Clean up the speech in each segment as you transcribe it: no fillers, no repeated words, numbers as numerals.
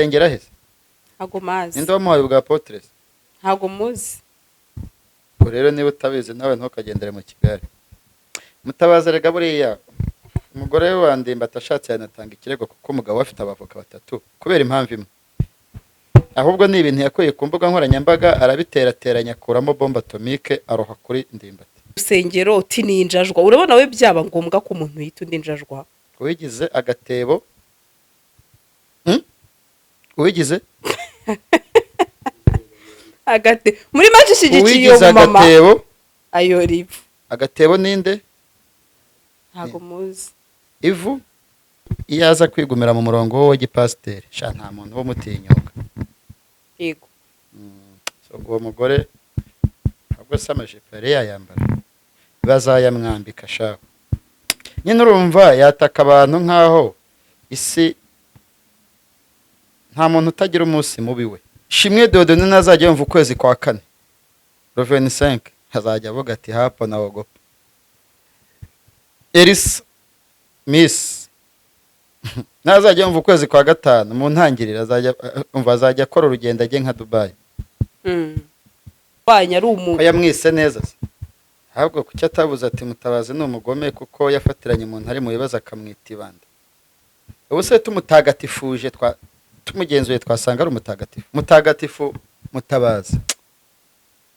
Engera hese ntago mazi inde wamuhaye bwa Potres ntago muzi rero niba utabizi nawe ntukagendere mu Kigali Mutabazi rega buriya umugore we wandimba atashatse yanatanga ikirego kuko umugabo afite abavoka batatu kubera impamvu imwe ahubwo ni ibintu yakuye ku mbuga nkoranyambaga arabiterateranya akuramo bombe atomike aroha kuri ndimbati rusengero uti ninjajwa urabona we byaba ngombwa ko umuntu yita undi njajwa uwigize agatebo uwigize muri make ishigikiye uwigize mama agatebo ayo rivu agatebo ninde ntago muzi ivu iyo aza kwigumira mu murongo wa gipasiteri sha nta muntu wo mutinyuka yego so uwo mugore ahubwo se amajipo yari yayambara bazayamwambika shaka nyine urumva yataka abantu nk'aho isi nta muntu utagira umunsi mubi we Shimwe Dieudonné nazajya yumva ukwezi kwa kane Roveni 5 hazajya avuga ati hapo na ogopa Elisa Miss nazajya yumva ukwezi kwa gatanu mu ntangirira azajya akora urugendo ajye nka Dubai banya ari umuntu yamwise neza se ahubwo kuki atabuze ati Mutabazi ni umugome kuko yafatiranye umuntu ari mu bibazo akamwita ibanda ubu se tumutagatifuje tumugenzuye twasanga ari mutagatifu Mutabazi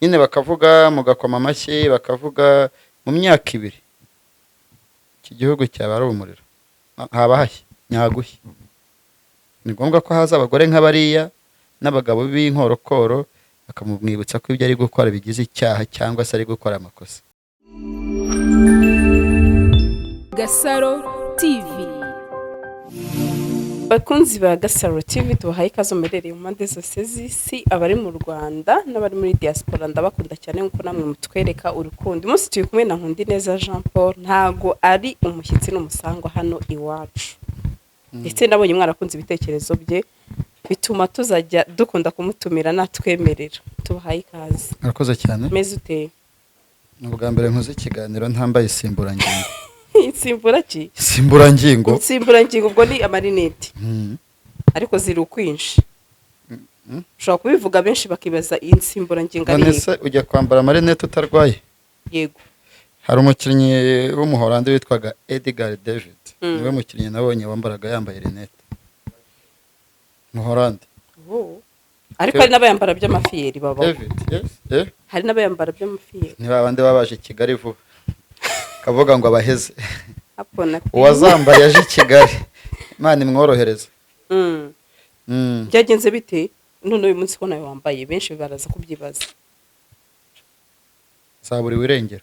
nyine bakavuga mugakoma amashyi bakavuga mu myaka 2 iki gihugu cyaba ari umuriro haba hashye nyagushye ni ngombwa ko haza abagore nk'abariya n'abagabo b'inkorokoro bakamumwibutsa ko ibyo ari gukora bigize icyaha cyangwa se ari gukora amakosa. Gasaro TV bakunzi ba Gasaro TV tubahaye ikaze mumerereye mu mpande zose z'isi abari mu Rwanda n'abari muri diaspora ndabakunda cyane nkuko namwe mutwereka urukundo umunsi turi kumwe na Nkundineza Jean Paul ntago ari umushyitsi n'umusangwa hano iwacu ndetse nabonye mwarakunze ibitekerezo bye bituma tuzajya dukunda kumutumira natwemerera tubahaye ikaze. Arakoze cyane meze ute ubwa mbere nkoze ikiganiro ntambaye isimburangingo Simburaki simburangingo ubwo ni amarineti ariko ziri ukwinshi ushobora kubivuga benshi bakibaza insimburangingo ari nese ujya kwambara amarineti utarwaye yego hari umukinnyi w'umuholandi witwaga Edgar David niwe mukinnyi nabonye wambaraga yambaye rinete muholandi ariko hari n'abayambara by'amafiyeri baba David yes hari n'abayambara by'amafiyeri ni babande babaje Kigali vuba kavuga ngo abaheze apona uwazambaye yaje Kigali Imana imworohereza byagenze bite none uyu munsi ko nawe wambaye benshi baraza kubyibaza saburi wirengero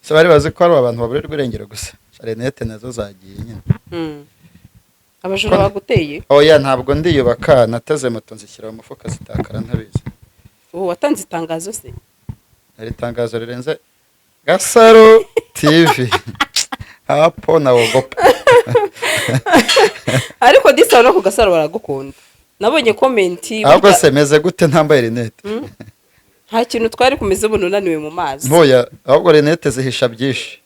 se bari bazi ko ari abantu baburirwa irengero gusa Sharenete nazo zagiye nyine abajura baguteye oya ntabwo ndiyubaka nateze moto nzishyira mu mufuka zitakara ntabizi watanze itangazo se ari tangazo rirenze Gasaro TV hapo na ogopa ariko disaba no ku Gasaro baragukunda nabonye komenti ahubwo se meze gute ntambaye rinete nta kintu twari kumeze ubu nunaniwe mu mazi ntoya ahubwo rinete zihisha byinshi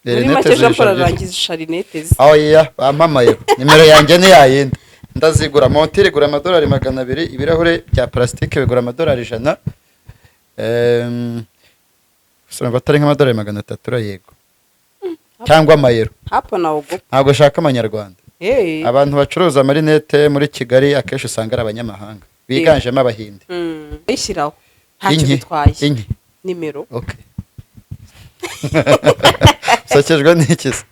muri make Jean Paul arangije rinete oya bampamaye nimero yanjye ni yayindi ndazigura montire igura amadolari 200 ibirahure bya plastike bigura amadolari 100 soma batari nk'amadolari 300 yego cyangwa amayero hapo na ogo ntabwo shaka amanyarwanda abantu bacuruza amarinete muri Kigali akenshi usanga ari abanyamahanga biganjemo abahinde ishyiraho ntacyo bitwaye nimero okay sakejwe n'ikisi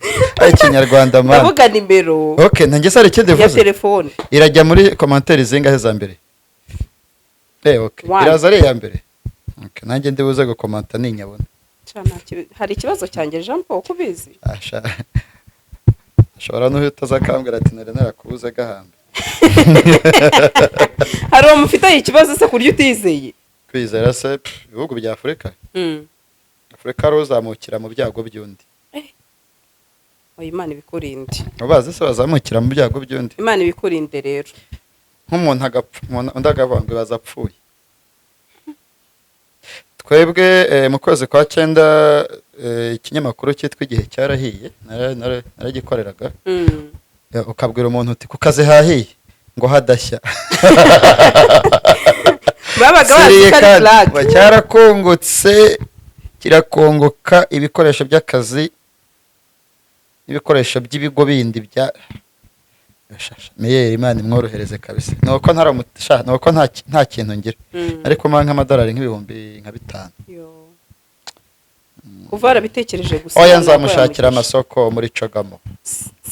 ay kinyarwanda man ndavuga nimero okay nanjye sare kindi ya telefone irajya muri commentaire zingahe za mbere okay iraza ari ya mbere okay nanjye ndibuze gukomanta ninyabona hari ikibazo cyanjye Jean Paul kubizi ashobora no hitaza kambwira ati nare narakubuze gahambe hari umufite ikibazo se kuryo utizeye kwizera se ibihugu bya Afrika Afrika rozamukira mu byago by'undi oya Imana ibikurinde ubaze se bazamukira mu byago by'undi Imana ibikurinde rero nk'umuntu agapfa undi agavanga bazapfuye twebwe mu kwezi kwa 9 ikinyamakuru cyitwa Igihe cyarahiye naragikoreraga ukabwira umuntu uti kukaze hahiye ngo hadashya babaga bazi ko ari blague cyarakongotse kirakongoka ibikoresho by'akazi n'ibikoresho by'ibigo bindi bya meyeri Imana imworohereze kabisa nuko nta kintu ngira ariko mpa nk'amadolari nk'ibihumbi nka 5 kuva arabitekereje gusa oya nzamushakira amasoko muri Cogamo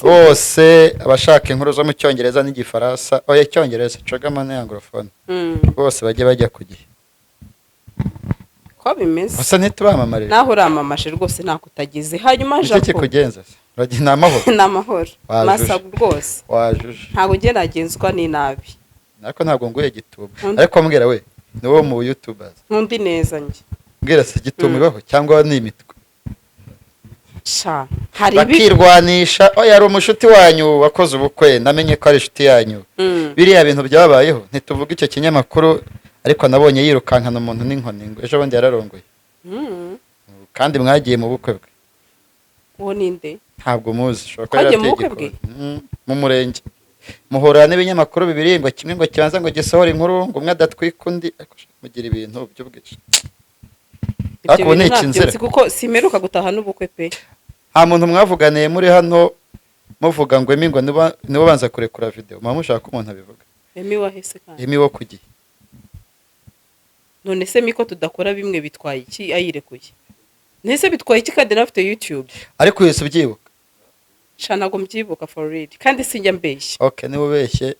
bose abashaka inkuru zo mu cyongereza n'igifaransa oya cyongereza Cogamo ni anglophone bose bajya ku gihe ko bimeze gusa ntitubamamare naho uramamaje rwose nako utagize hanyuma Jean Paul kugenza uragira namahoro namahoro masabu rwose wajuje ntago geragenzwa ni nabi nako ntabwo nguye gituba ariko mbwira we ni wo mu YouTubers ntundi neza nje mbwira se gituba ibaho cyangwa ni imitwe sha hari bakirwanisha oya ari umushuti wanyu wakoze ubukwe namenye ko ari inshuti yanyu biriya bintu byabayeho ntituvuga icyo kinyamakuru ariko nabonye yirukankana umuntu n'inkoni ngo ejo bundi yararongoye kandi mwagiye mu bukwe bwe uwo ninde ntabwo muzi mu murenge muhura n'ibinyamakuru bibiri ngo kimwe ngo kibanza ngo gisohora inkuru ngo umwe adatwika undi mugira ibintu by'ubwici ariko ni ikinzira kuko simeruka gutaha n'ubukwe pe nta muntu mwavuganiye muri hano muvuga ngo emi ngo nibo banza kurekura video mama mushaka umuntu abivuga emi wahese kandi emi wo kugiye none se miko tudakora bimwe bitwaye iki ayirekuye nese bitwaye iki kandi nafite YouTube ariko yese ubyibuka shanago mbyibuka for real kandi sinjya mbeshye okay niba ubeshye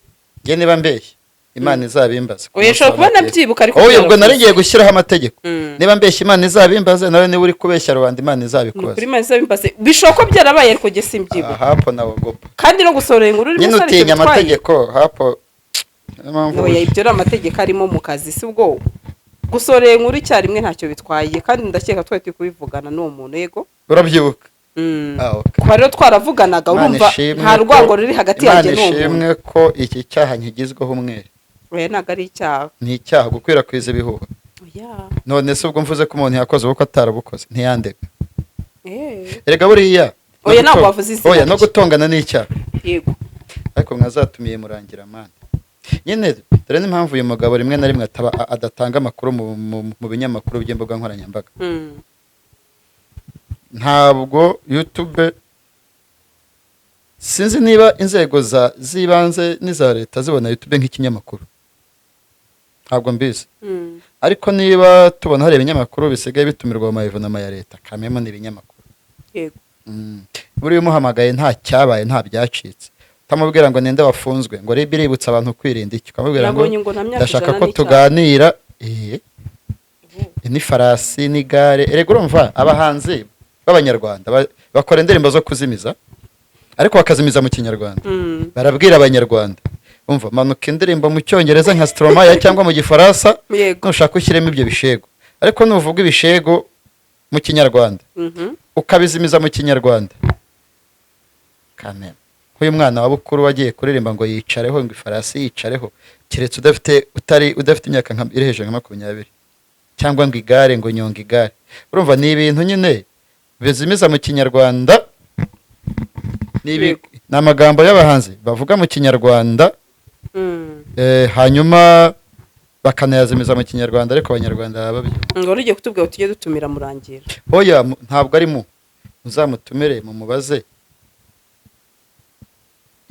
nge niba mbeshye Imana izabimbaza oyesho kubona byibuka ariko oye ubwo narigiye gushyiraho amategeko niba mbeshye Imana izabimbaza nawe niba uri kubeshya rubanda Imana izabikubaza kuri Imana izabimbaze bishoko byarabaye ariko ge simbyibuka hapo nawo gopa kandi no gusorera inkuru uri musore utinya amategeko hapo oya ibyo ari amategeko arimo mu kazi si ubwo gusorera inkuru icyarimwe ntacyo bitwaye kandi ndakeka twari kubivugana n'uwo muntu yego urabyibuka kwa rero twaravuganaga urumva nta rwango ruri hagati yanjye n'uwo muntu nishimwe ko iki cyaha nkigizweho umwere oya ntago ari icyaha ni icyaha gukwirakwiza ibihuha none se ubwo mvuze ko umuntu yakoze ubukwe atarabukoze ntiyandega erega buriya oya ntabwo wavuze izina oya no gutongana n'icyaha yego ariko mwazatumiye murangira amande nyine dore n'impamvu uyu mugabo rimwe na rimwe adatanga amakuru mu binyamakuru by'imbuga nkoranyambaga ntabwo YouTube sinzi niba inzego z'ibanze n'iza leta zibona YouTube nk'ikinyamakuru ntabwo mbizi ariko niba tubona hari ibinyamakuru bisigaye bitumirwa mu mayivunama ya leta kamemo n'ibinyamakuru yego buri umuhamagaye nta cyabaye nta byacitse utamubwira ngo ninde wafunzwe ngo ribi ributsa abantu kwirinda iki ukamubwira ngo ndashaka ko tuganira ni farasi n'igare erega urumva abahanzi b'abanyarwanda bakora indirimbo zo kuzimiza ariko bakazimiza mu kinyarwanda barabwira abanyarwanda umva manuka indirimbo mu cyongereza nka Stromae cyangwa mu gifaransa nushaka ushyiremo ibyo bishego ariko nuvuga ibishego mu kinyarwanda ukabizimiza mu kinyarwanda kamera uyu mwana wa bukuru wagiye kuririmba ngo yicareho ngo ifarasi yicareho kiretse udafite imyaka iri hejuru nka 20 cyangwa ngo igare ngo nyonga igare urumva ni ibintu nyine bizimiza mu kinyarwanda ni amagambo y'abahanzi bavuga mu kinyarwanda hanyuma bakanayazimiza mu kinyarwanda ariko abanyarwanda babyo ngo rugiye kutubwira tujye dutumira murangira oya ntabwo ari muzamutumire mu mubaze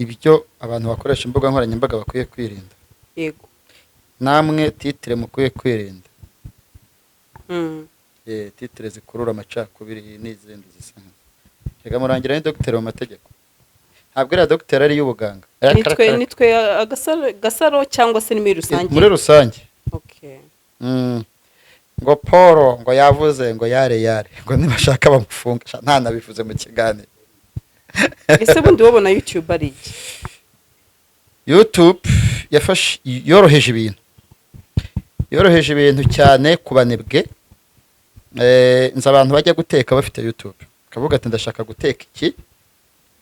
ibyo abantu bakoresha imbuga nkoranyambaga bakwiye kwirinda yego namwe titire mukwiye kwirinda titire zikurura amacakubiri n'izindi zisa reka murangira ni dogiteri mu mategeko ntabwo ari dogiteri ari y'ubuganga nitwe gasaro cyangwa se ni muri rusange muri rusange ngo Paul ngo yavuze ngo yare ngo nibashaka bamufunga nta nabivuze mu kiganiro ese bundi wabona YouTube ari iki YouTube yoroheje ibintu cyane ku banebwe nzi abantu bajya guteka bafite YouTube akavuga ati ndashaka guteka iki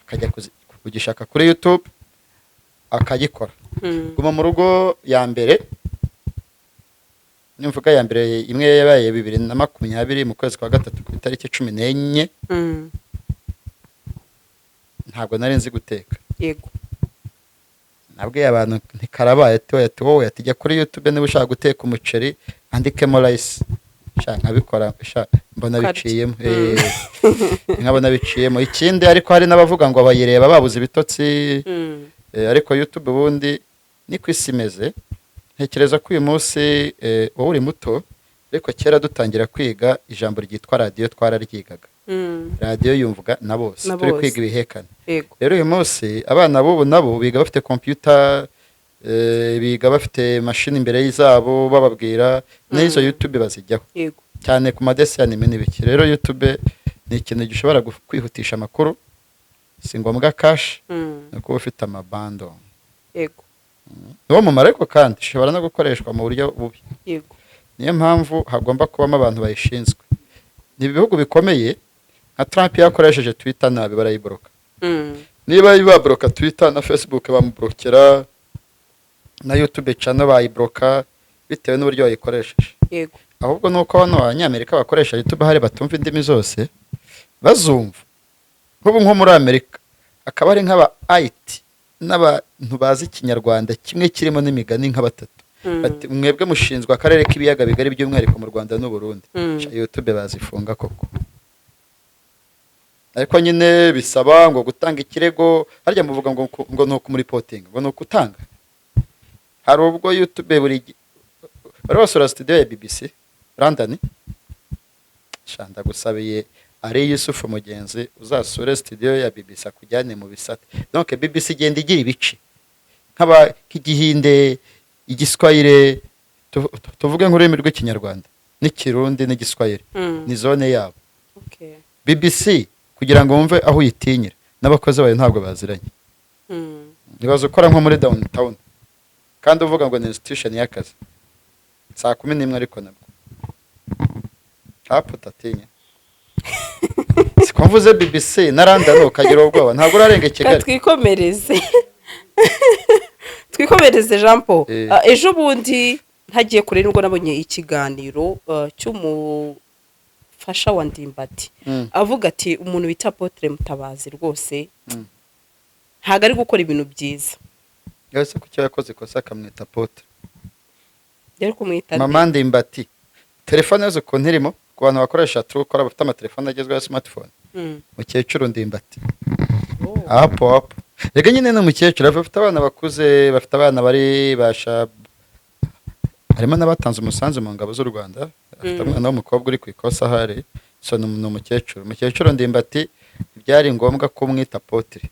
akajya kugishaka kuri YouTube akagikora guma mu rugo ya mbere nimvuga ya mbere imwe yabaye 2020 mu kwezi kwa gatatu ku itariki 14 ntabwo nari nzi guteka yego nabwiye abantu ntikarabaye ati wowe atijya kuri YouTube niba ushaka guteka umuceri andikemo rice nkabikora mbona biciyemo nkabona biciyemo ikindi ariko hari n'abavuga ngo bayireba babuze ibitotsi ariko YouTube ubundi ni ku isi imeze ntekereza ko uyu munsi wowe uri muto ariko kera dutangira kwiga ijambo ryitwa radiyo twararyigaga radiyo yumvwa na bose turi kwiga ibihekane rero uyu munsi abana b'ubu nabo biga bafite computer biga bafite mashini imbere y'izabo bababwira n'izo YouTube bazijyaho cyane ku madesi anime n'ibiki rero YouTube ni ikintu gishobora kwihutisha amakuru si ngombwa cash no kuba ufite amabando niwo mumaro ariko kandi ishobora no gukoreshwa mu buryo bubi niyo mpamvu hagomba kubamo abantu bayishinzwe ni ibihugu bikomeye nka Trump yakoresheje Twitter nabi barayiboroka niba baboroka Twitter na Facebook bamubrokera na YouTube channel bayibroka bitewe n'uburyo bayikoresheje ahubwo nuko bano abanyamerika bakoresha YouTube hari batumva indimi zose bazumva nko muri Amerika akaba ari nk'aba IT n'abantu bazi ikinyarwanda kimwe kirimo n'imigani nka batatu mwebwe mushinzwe akarere k'ibiyaga bigari by'umwihariko mu Rwanda n'u Burundi YouTube bazifunga koko ariko nyine bisaba ngo gutanga ikirego harya muvuga ngo no ku reporting ngo no kutanga hari ubwo YouTube buri barabasura studio ya BBC London shanda gusabiye ari Yusufu Mugenzi uzasure studio ya BBC akujyane mu bisate donc BBC igenda igira ibice nk'aba k'igihinde igiswahili tuvuge nk'ururimi rw'ikinyarwanda n'ikirundi n'igiswahili ni zone yabo BBC kugira ngo wumve aho uyitinyira n'abakozi bayo ntabwo baziranye nibaza ukora nko muri downtown kandi uvuga ngo ni institution y'akazi saa 11 ariko nabwo hapo tatinya sikumvuze BBC naranda no kagira ubwoba ntabwo urarenge Kigali twikomereze Jean Paul ejo bundi hagiye kure nubwo nabonye ikiganiro cy'umufasha wa Ndimbati avuga ati umuntu bita Apotre Mutabazi rwose ntago ari gukora ibintu byiza yose kucyo yakoze kosa akamwita Apotre yari kumwita Mama Ndimbati telefone yazo ko ntirimo ku bantu bakoresha Truecaller bafite amatelefone agezweho ya smartphone mukecuru Ndimbati hapo rega nyine no mukecuru bafite abana bakuze bafite abana bari basha harimo n'abatanze umusanzu mu ngabo z'u Rwanda afite umwana w'umukobwa uri ku ikosa hari so no mukecuru Ndimbati byari ngombwa ko mwita Apotre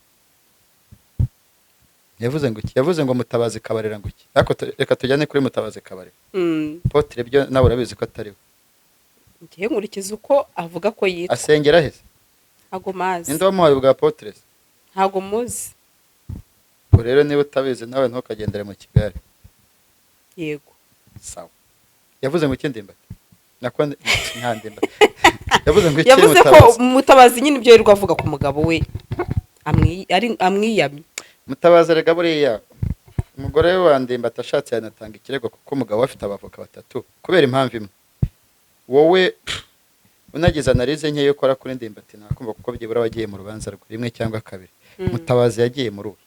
yavuze ngo Mutabazi kabarira ngo iki ariko reka tujyane kuri Mutabazi kabarira Apotre byo nawe urabizi ko atari we ngiye nkurikiza uko avuga ko yitwa asengera hese ntago mazi inde wamuhaye bwa Apotre ntago muzi rero niba utabizi nawe ntukagendere mu Kigali yego sawa yavuze ngo iki Ndimbati nakonde nta Ndimbati yavuze ko Mutabazi nyine ibyo yirirwa avuga ku mugabo we amwiyamye Mutabazi rega buriya umugore wa Ndimbati ashatse yanatanga ikirego kuko umugabo afite abavoka batatu kubera impamvu imwe wowe unagize analize nke yo kora kuri Ndimbati nakumva kuko byibura wagiye mu rubanza rwe rimwe cyangwa kabiri Mutabazi yagiye muri ubu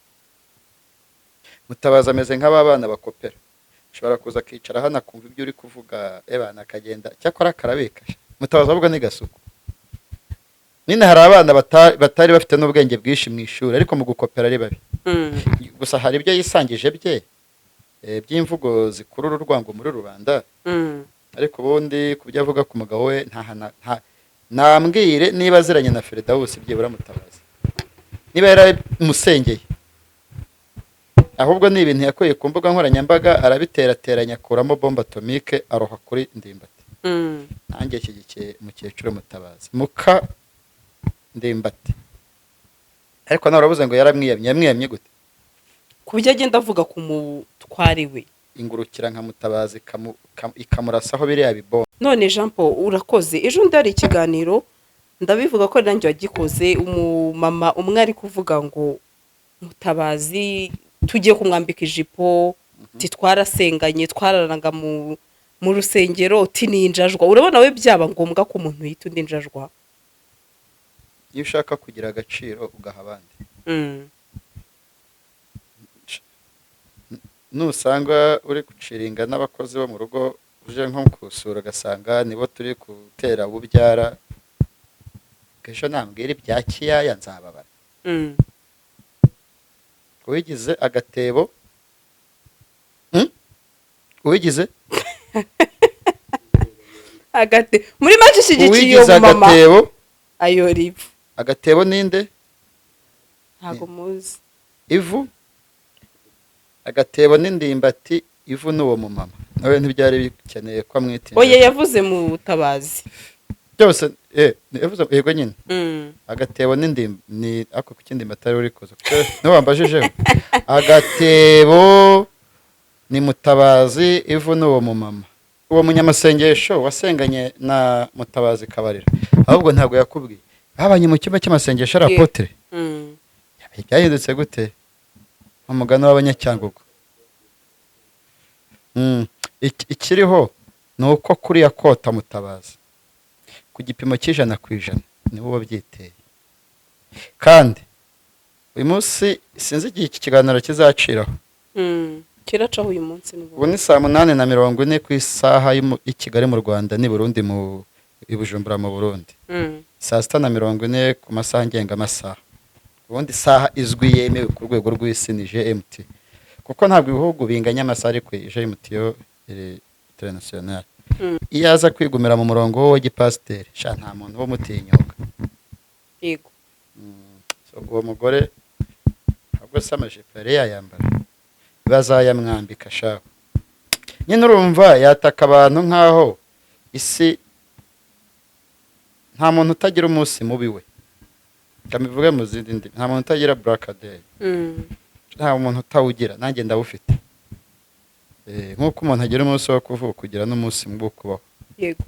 Mutabazi ameze nk'ababana bakopera ushobora kuza akicara hano akumva ibyo uri kuvuga ebana akagenda cyakora karabika Mutabazi ahubwo ni gasuku nine hari abana batari bafite n'ubwenge bwishi mu ishuri ariko mu gukopera ari babi gusa hari ibyo yisangije bye by'imvugo zikurura urwango muri rubanda ariko ubundi kubyo avuga ku mugabo we nambwire niba aziranye na Firdausi byibura Mutabazi niba yaramusengeye ahubwo ni ibintu yakuye ku mbuga nkoranyambaga arabiterateranya akuramo bombe atomike aroha kuri Ndimbati nanjye kigikiye mukecuru Mutabazi muka Ndimbati ariko nawe urabuze ngo yaramwiyamye gute kubyo agenda avuga ku mutwari we ingurukira nka Mutabazi ikamurasaho biriya bibombe none Jean Paul urakoze ejo ndari ikiganiro ndabivuga ko nanjye wagikoze umumama umwe ari kuvuga ngo Mutabazi tugiye kumwambika ijipo titwarasenganye twararanga mu rusengero tininjajwa urabona we byaba ngombwa ko umuntu yita undi njajwa iyo ushaka kugira agaciro ugaha abandi nusanga uri guciringa n'abakozi bo mu rugo uje nko kusura ugasanga nibo turi gutera ububyara ejo nambwira ibya kiyaya nzababara. Uwigize agatebo uwigize muri make ishyigikiye uwigize mama agatebo ayora ivu. agatebo ninde Ntago muzi. ivu agatebo n'indimbati ivu n'uwo mumama nawe ntibyari bikeneye ko amwitinda. Oya yavuze mu butabazi byose yavuze yego nyine agatebo n'indimba ni ako kindi matari uri kuza no wambajijeho agatebo ni Mutabazi ivu n'uwo mumama. Uwo munyamasengesho wasenganye na Mutabazi Kabarira ahubwo ntabwo yakubwiye babanye mu cyumba cy'amasengesho ari apotre. Byahindutse gute umugano w'abanyacyangugu? Ikiriho ni uko kuriya kota Mutabazi ku gipimo c'100% niwe wabyiteye. Kandi uyu munsi sinzi igihe iki kiganiro kizaciraho. Kiracaho uyu munsi ubu ni 8:40 ku isaha y'i Kigali mu Rwanda ni Burundi mu Bujumbura mu Burundi. 6:40 ku masaha ngenga amasaha. Ubundi saha izwi yemewe ku rwego rw'isi ni GMT. Kuko ntabwo ibihugu binganya amasaha ariko GMT yo international. Iyo aza kwigumira mu murongo wo gipasiteri sha nta muntu wo mutinyuka. Yego. So uwo mugore ahubwo se amajipo yari yayambara bazayamwambika sha. Nyine urumva yataka abantu nkaho isi nta muntu utagira umunsi mubi we. Kamivuge mu zindi ndimi nta muntu utagira black day. Nta muntu utawugira nanjye ndawufite. Nkuko umuntu agira umunsi wo kuvuka kugira n'umunsi mubi wo kubaho. Yego.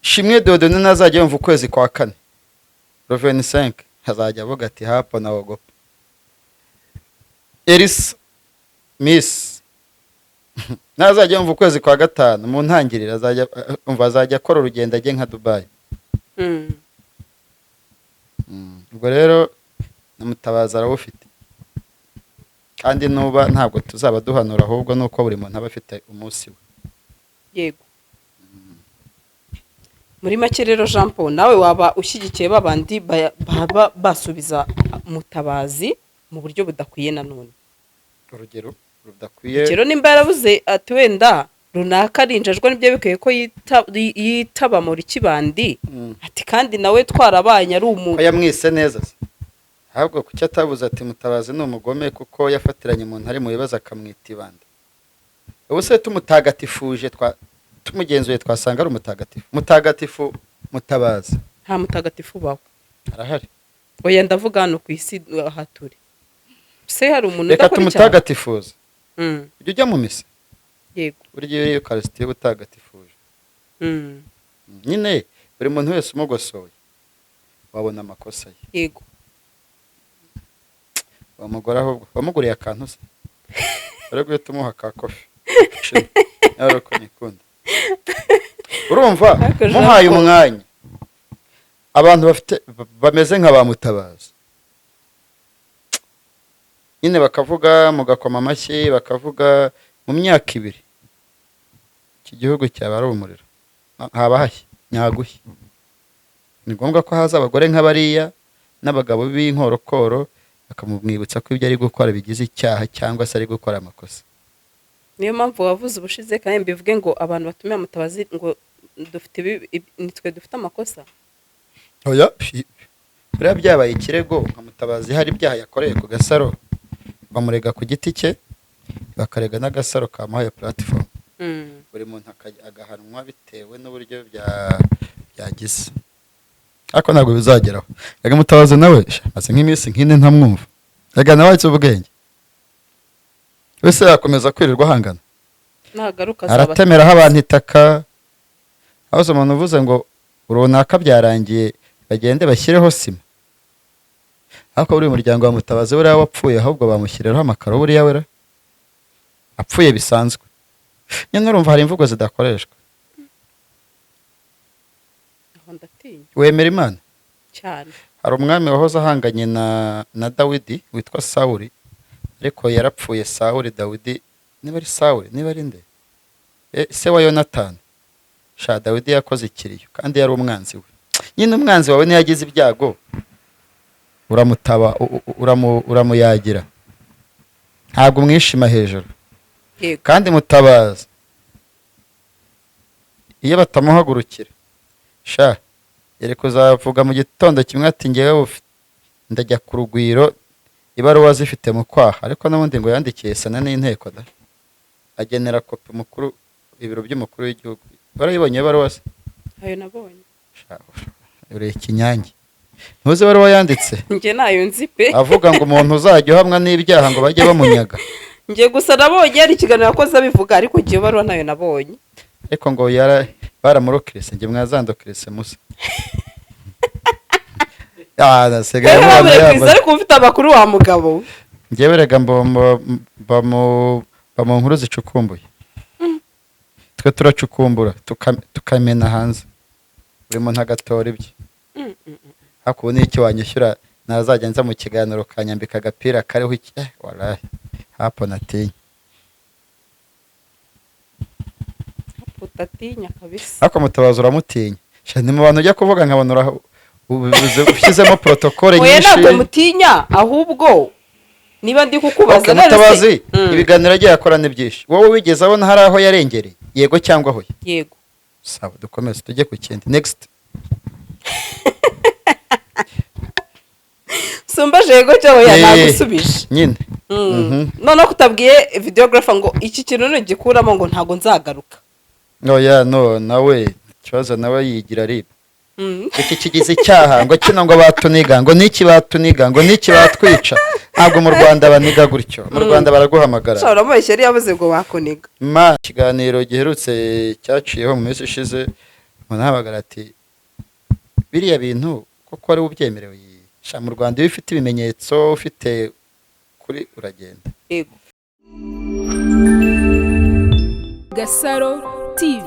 Shimwe Dieudonné nazajya yumva ukwezi kwa 4 Roveni 5 hazajya avuga ati hapo na ogopa. Eris Miss nazajya yumva ukwezi kwa 5 mu ntangirira azajya akora urugendo ajye nka Dubai. Ubwo rero namutabaza arawufite kandi nuba ntabwo tuzaba duhanura ahubwo nuko buri muntu aba afite umunsi we. Yego. Muri make rero Jean Paul nawe waba ushyigikiye babandi basubiza Mutabazi mu buryo budakwiye nanone. Urugero rudakwiye rero nimba yarabuze ati wenda runaka arinjajwe nibyo bikwiye ko yitaba muri kibandi ati kandi nawe twarabanye ari umuntu yamwise neza se. Ahubwo kuki atabuze ati Mutabazi ni umugome kuko yafatiranye umuntu ari mu bibazo akamwita ibanda. Ubu se tumutagatifuje tumugenzuye twasanga ari mutagatifu Mutabazi. Nta mutagatifu baho arahari. Oya ndavuga hano ku isi ahaturi se hari umuntu reka tumutagatifuza. Ujya mu misa. Yego. Burya iyo Eucharistie butagatifuje. Nyine buri muntu wese umugosoye wabona amakosa ye. Yego. Wamugora ahubwo wamuguriye akantu se. Ariko tumuha ka kofi. Ariko nikunda. Urumva muhaye umwanya abantu bafite bameze nka ba Mutabazi. Nyine bakavuga mugakoma amashyi bakavuga mu myaka 2 iki gihugu cyaba ari umuriro haba hashye nyagushye. Ni ngombwa ko haza abagore nk'abariya n'abagabo b'inkorokoro bakamumwibutsa ko ibyo ari gukora bigize icyaha cyangwa se ari gukora amakosa. Niyo mpamvu wavuze ubushize kandi mbivuge ngo abantu batumira Mutabazi ngo nitwe dufite amakosa. Oya buriya byabaye ikirego nka Mutabazi hari ibyaha yakoreye ku Gasaro bamurega ku giti cye bakarega n'Agasaro kamuhaye platform. Buri muntu agahanwa bitewe n'uburyo byagize. Ariko ntabwo bizageraho. Yaga Mutabazi nawe maze nk'iminsi nk'ine ntamwumva. Yaga nawe cyo ubwenge. Wese yakomeza kwirirwa hangana. Nagaruka aratemeraho abantu itaka. Aho umuntu uvuze ngo runaka byarangiye bagende bashyireho sima. Ariko buri muryango wa Mutabazi buriya wapfuye ahubwo bamushyiriraho amakaro buriya wera. Apfuye bisanzwe. Nyine urumva hari imvugo zidakoreshwa. Wemera Imana? Cyane. Hari umwami wahoze ahanganye na Dawidi witwa Sawuli ariko yarapfuye Sawuli Dawidi niba ari Sawuli niba ari nde se wa Yonatani sha Dawidi yakoze ikiriyo kandi yari umwanzi we nyine umwanzi wawe niyo yagize ibyago uramutaba uramuyagira ntabwo umwishima hejuru kandi mutabaza iyo batamuhagurukira sha yari kuzavuga mu gitondo kimwe ati ngewe ndajya ku rugwiro ibaruwa zifite mu kwaha ariko n'ubundi ngo yandikiye sana n'inteko da agenera kopi mukuru ibiro by'umukuru w'igihugu barayibonye ibaruwa se ayo nabonye uri ikinyange ntuzi ibaruwa yanditse njye nayo nzi pe avuga ngo umuntu uzajya uhamwa n'ibyaha ngo bajye bamunyaga njye gusa nabonye ari ikiganiro yakoze abivuga ariko njye ibaruwa nayo nabonye ariko ngo baramurokirese njye mwazandokirese musa nasigaye mubona yambaye ariko ufite amakuru wa mugabo njyewe rega mu nkuru zicukumbuye twe turacukumbura tukamena hanze buri muntu agatora ibye hakubu n'iki wanyishyura nazajya nza mu kiganiro kanyambika agapira kariho iki waraye hapo natinya utatinya kabisa ariko mutabaza uramutinya ni mu bantu ujya kuvuga nkabona ushyizemo protokole nyinshi oya ntabwo mutinya ahubwo niba ndi kukubaza mutabazi ibiganiro agiye akora ni byinshi wowe wigeze abona hari aho yarengereye yego cyangwa hoya yego sawa dukomeze tujye ku kindi next sumbaje yego cyangwa ya nagusubije nyine none kutabwiye videographer ngo iki kintu nigikuramo ngo ntago nzagaruka oya no nawe kibazo nawe yigira riba iki kigize icyaha ngo kino ngo batuniga ngo niki batuniga ngo niki batwica ntabwo mu Rwanda baniga gutyo mu Rwanda baraguhamagara shora mu ishyari yavuze ngo bakuniga ikiganiro giherutse cyaciyeho mu minsi ishize munahabagara ati biriya bintu koko ari ubyemerewe mu Rwanda iyo ufite ibimenyetso ufite kuri uragenda yego Gasaro TV.